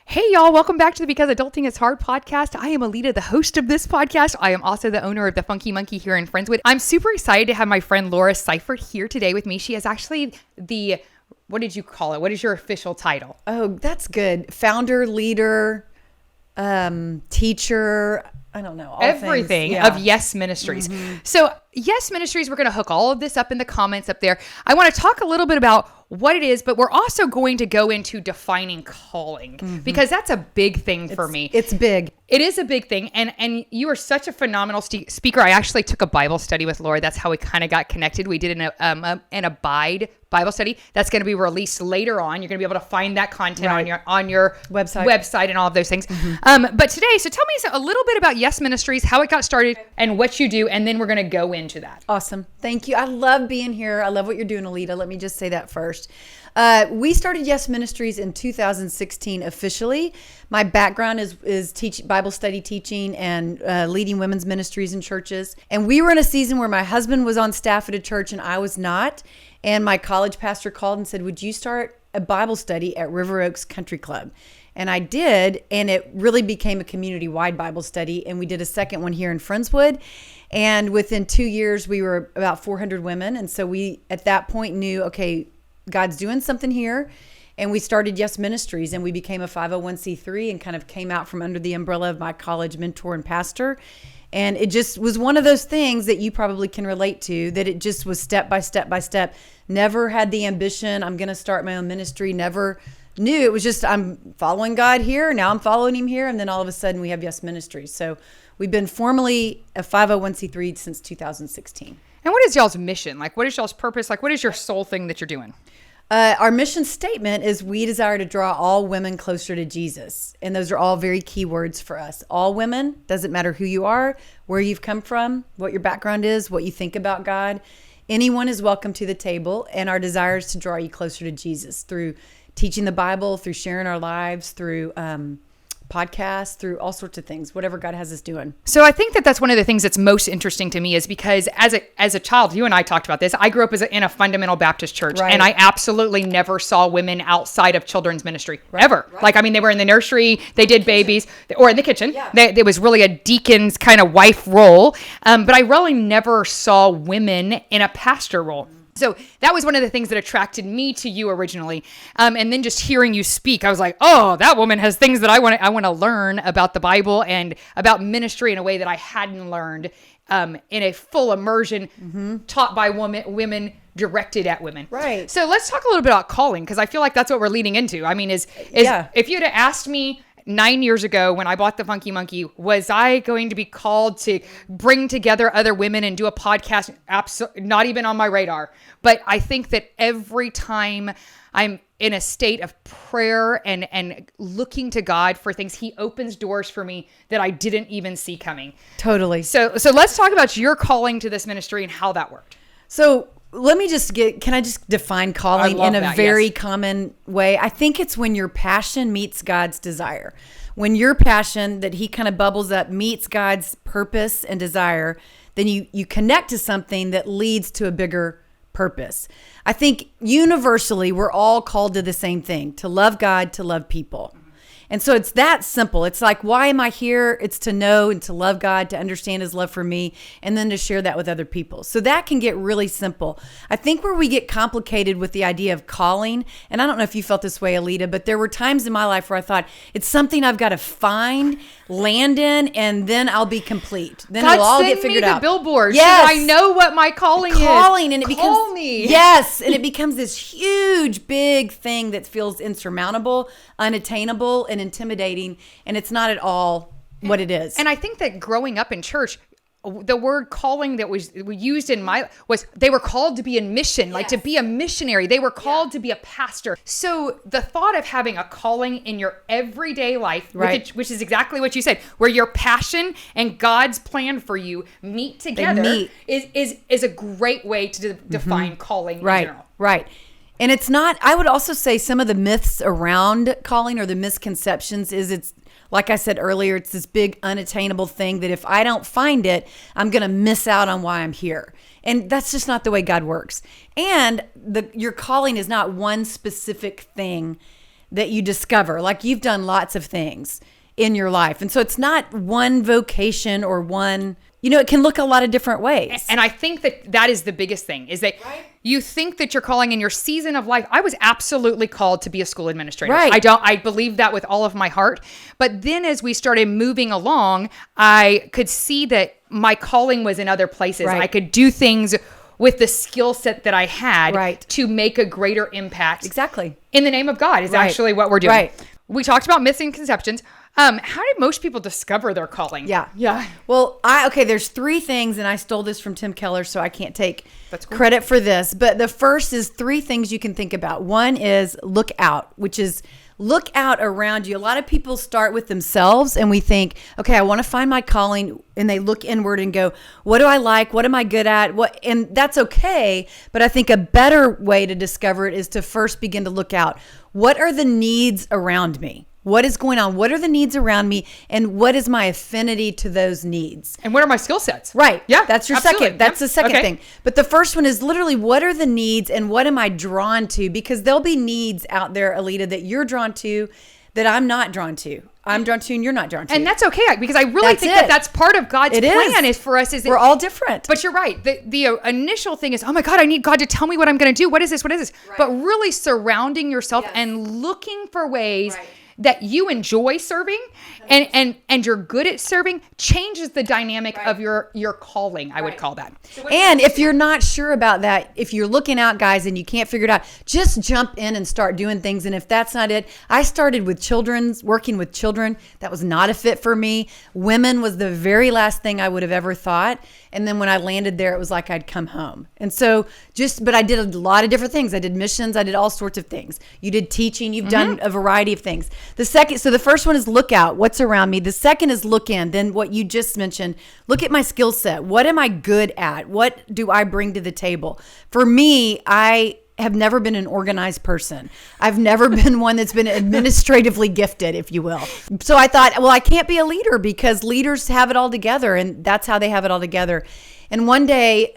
Hey y'all, welcome back to the Because Adulting is Hard podcast. I am Elita, the host of this podcast. I am also the owner of the Funky Monkey here in Friendswood. I'm super excited to have my friend Laura Seifert here today with me. She is actually the, what did you call it? What is your official title? Oh, that's good. Founder, leader, teacher, I don't know. All everything things. Yeah. Of Yes Ministries. So Yes Ministries, we're going to hook all of this up in the comments up there. I want to talk a little bit about what it is, but we're also going to go into defining calling because that's a big thing for me. It's big. It is a big thing. And you are such a phenomenal speaker. I actually took a Bible study with Laura. That's how we kind of got connected. We did an Abide Bible study that's going to be released later on. You're going to be able to find that content on your website and all of those things. But today, so tell me a little bit about Yes Ministries, how it got started and what you do. And then we're going to go into that. Awesome. Thank you. I love being here. I love what you're doing, Elita. Let me just say that first. We started Yes Ministries in 2016 officially. My background is Bible study teaching and leading women's ministries in churches. And we were in a season where my husband was on staff at a church and I was not. And my college pastor called and said, would you start a Bible study at River Oaks Country Club? And I did, and it really became a community-wide Bible study. And we did a second one here in Friendswood. And within 2 years, we were about 400 women. And so we, at that point, knew, okay, God's doing something here. And we started Yes Ministries, and we became a 501c3 and kind of came out from under the umbrella of my college mentor and pastor. And it just was one of those things that you probably can relate to, that it just was step by step by step. Never had the ambition, I'm going to start my own ministry. Never knew. It was just, I'm following God here. Now I'm following him here. And then all of a sudden we have Yes Ministries. So we've been formally a 501c3 since 2016. And what is y'all's mission? Like, what is y'all's purpose? Like, what is your soul thing that you're doing? Our mission statement is we desire to draw all women closer to Jesus. And those are all very key words for us. All women, doesn't matter who you are, where you've come from, what your background is, what you think about God. Anyone is welcome to the table. And our desire is to draw you closer to Jesus through teaching the Bible, through sharing our lives, through podcasts, through all sorts of things, whatever God has us doing. So I think that that's one of the things that's most interesting to me is because as a child, you and I talked about this, I grew up in a fundamental Baptist church, and I absolutely never saw women outside of children's ministry, ever. Right. Like, I mean, they were in the nursery, they did babies, or in the kitchen. Yeah. It was really a deacon's kind of wife role, but I really never saw women in a pastor role. So that was one of the things that attracted me to you originally. And then just hearing you speak, I was like, oh, that women has things that I want to learn about the Bible and about ministry in a way that I hadn't learned in a full immersion taught by women directed at women. Right. So let's talk a little bit about calling, because I feel like that's what we're leading into. I mean, if you'd have asked me 9 years ago when I bought the Funky Monkey, was I going to be called to bring together other women and do a podcast? Not even on my radar. But I think that every time I'm in a state of prayer and looking to God for things, he opens doors for me that I didn't even see coming. Totally. So let's talk about your calling to this ministry and how that worked. So let me can I just define calling in a very common way? I think it's when your passion meets God's desire. When your passion that he kind of bubbles up meets God's purpose and desire, then you connect to something that leads to a bigger purpose. I think universally, we're all called to the same thing, to love God, to love people. And so it's that simple. It's like, why am I here? It's to know and to love God, to understand his love for me, and then to share that with other people. So that can get really simple. I think where we get complicated with the idea of calling, and I don't know if you felt this way, Elita, but there were times in my life where I thought, it's something I've got to find, land in, and then I'll be complete. Then it'll all get figured out. God, send me the billboard. Yes. So I know what my calling is. And it becomes, call me. Yes, and it becomes this huge, big thing that feels insurmountable, unattainable, and intimidating, and it's not at all what it is. And I think that growing up in church, the word calling that was used in was they were called to be in mission, like to be a missionary. They were called to be a pastor. So the thought of having a calling in your everyday life, which is exactly what you said, where your passion and God's plan for you meet together, is a great way to define calling in general. Right. And it's not, I would also say some of the myths around calling or the misconceptions is it's, like I said earlier, it's this big unattainable thing that if I don't find it, I'm going to miss out on why I'm here. And that's just not the way God works. And your calling is not one specific thing that you discover. Like you've done lots of things in your life. And so it's not one vocation or one, it can look a lot of different ways. And I think that is the biggest thing is that you think that you're calling in your season of life. I was absolutely called to be a school administrator. Right. I believe that with all of my heart. But then as we started moving along, I could see that my calling was in other places. Right. I could do things with the skill set that I had Right. to make a greater impact. Exactly. In the name of God is actually what we're doing. Right. We talked about misconceptions. How did most people discover their calling? Yeah. Well, there's 3 things, and I stole this from Tim Keller, so I can't take That's cool. credit for this. But the first is 3 things you can think about. One is look out, which is look out around you. A lot of people start with themselves, and we think, okay, I want to find my calling, and they look inward and go, what do I like? What am I good at? And that's okay. But I think a better way to discover it is to first begin to look out. What are the needs around me? What is going on? What are the needs around me? And what is my affinity to those needs? And what are my skill sets? Right. Yeah. That's your absolutely. second. That's the second thing. But the first one is literally what are the needs and what am I drawn to? Because there'll be needs out there, Elita, that you're drawn to that I'm not drawn to. I'm drawn to and you're not drawn to. And that's okay because I really think that's part of God's plan is for us. We're all different. But you're right. The initial thing is, oh my God, I need God to tell me what I'm going to do. What is this? What is this? Right. But really surrounding yourself and looking for ways that you enjoy serving and you're good at serving changes the dynamic of your calling, I would call that. So and if you're not sure about that, if you're looking out, guys, and you can't figure it out, just jump in and start doing things. And if that's not it, I started with working with children. That was not a fit for me. Women was the very last thing I would have ever thought. And then when I landed there, it was like I'd come home. And so but I did a lot of different things. I did missions. I did all sorts of things. You did teaching. You've done a variety of things. So the first one is look out. What's around me? The second is look in. Then what you just mentioned, look at my skill set. What am I good at? What do I bring to the table? For me, I have never been an organized person. I've never been one that's been administratively gifted, if you will. So I thought, well, I can't be a leader because leaders have it all together, and that's how they have it all together. And one day,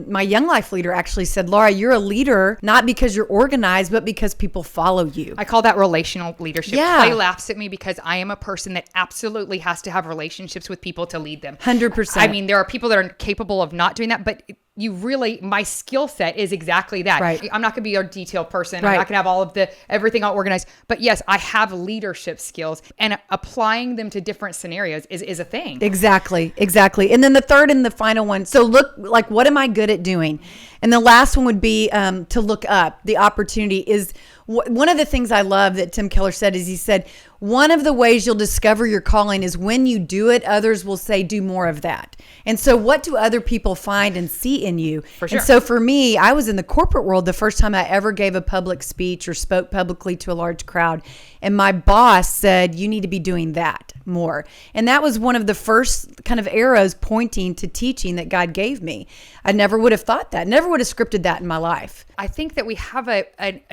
my Young Life leader actually said, Laura, you're a leader, not because you're organized, but because people follow you. I call that relational leadership. Yeah. Clay laughs at me because I am a person that absolutely has to have relationships with people to lead them. 100%. I mean, there are people that are capable of not doing that, but my skill set is exactly that. Right. I'm not going to be a detailed person. Right. I'm not going to have all of everything all organized. But yes, I have leadership skills, and applying them to different scenarios is a thing. Exactly. And then the third and the final one. So look, like, what am I good at doing? And the last one would be to look up. The opportunity is one of the things I love that Tim Keller said is he said, one of the ways you'll discover your calling is when you do it, others will say, do more of that. And so what do other people find and see in you? For sure. And so for me, I was in the corporate world the first time I ever gave a public speech or spoke publicly to a large crowd. And my boss said, you need to be doing that more. And that was one of the first kind of arrows pointing to teaching that God gave me. I never would have thought that, never would have scripted that in my life. I think that we have a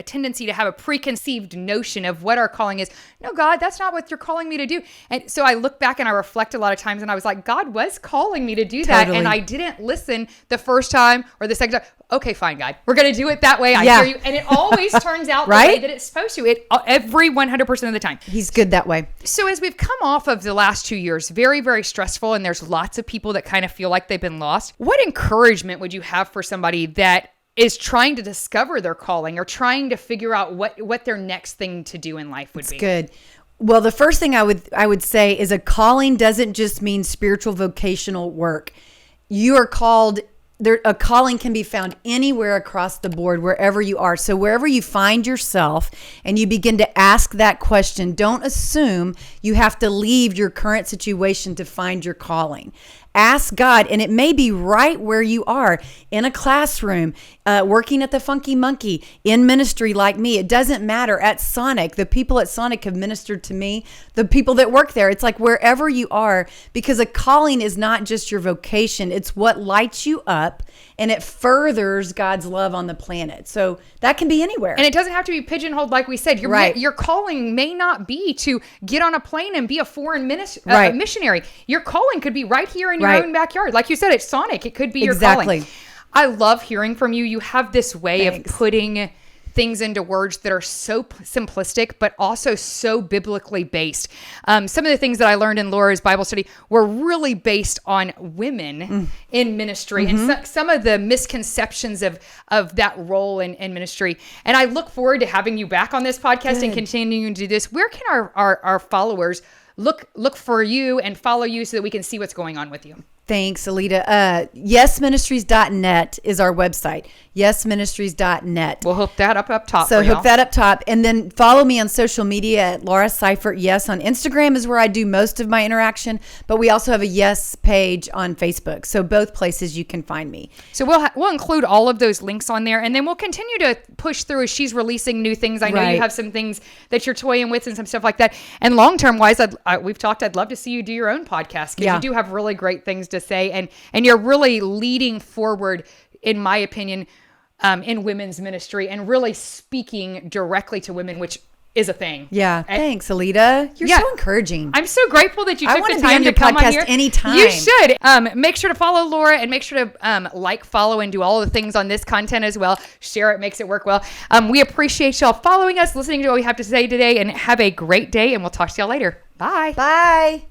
tendency to have a preconceived notion of what our calling is. No, God, that's not what you're calling me to do. And so I look back and I reflect a lot of times and I was like, God was calling me to do that. Totally. And I didn't listen the first time or the second time. Okay, fine, God, we're going to do it that way. I hear you. And it always turns out right? the way that it's supposed to. Every 100% of the time. He's good that way. So as we've come off of the last 2 years, very, very stressful, and there's lots of people that kind of feel like they've been lost. What encouragement would you have for somebody that is trying to discover their calling or trying to figure out what their next thing to do in life would be? Good. Well, the first thing I would say is a calling doesn't just mean spiritual vocational work. You are called. A calling can be found anywhere across the board, wherever you are. So wherever you find yourself and you begin to ask that question, don't assume you have to leave your current situation to find your calling. Ask God, and it may be right where you are, in a classroom, working at the Funky Monkey, in ministry like me. It doesn't matter. At Sonic, the people at Sonic have ministered to me, the people that work there. It's like wherever you are, because a calling is not just your vocation. It's what lights you up, and it furthers God's love on the planet. So that can be anywhere. And it doesn't have to be pigeonholed, like we said. Your calling may not be to get on a plane and be a foreign missionary. Your calling could be right here in your own backyard. Like you said, it's Sonic. It could be your calling. I love hearing from you. You have this way of putting things into words that are so simplistic, but also so biblically based. Some of the things that I learned in Laura's Bible study were really based on women in ministry and some of the misconceptions of that role in ministry. And I look forward to having you back on this podcast and continuing to do this. Where can our followers look for you and follow you so that we can see what's going on with you? Thanks, Elita. YesMinistries.net is our website. YesMinistries.net. We'll hook that up top. So hook that up top. And then follow me on social media at Laura Seifert Yes on Instagram is where I do most of my interaction. But we also have a Yes page on Facebook. So both places you can find me. So we'll include all of those links on there. And then we'll continue to push through as she's releasing new things. I know you have some things that you're toying with and some stuff like that. And long-term wise, we've talked, I'd love to see you do your own podcast because you do have really great things to say, and you're really leading forward, in my opinion, in women's ministry and really speaking directly to women, which is a thing. Yeah. Thanks, Elita. You're so encouraging. I'm so grateful that you took the time to come on here. Anytime. You should. Make sure to follow Laura and make sure to follow, and do all the things on this content as well. Share it, makes it work well. We appreciate y'all following us, listening to what we have to say today, and have a great day, and we'll talk to y'all later. Bye. Bye.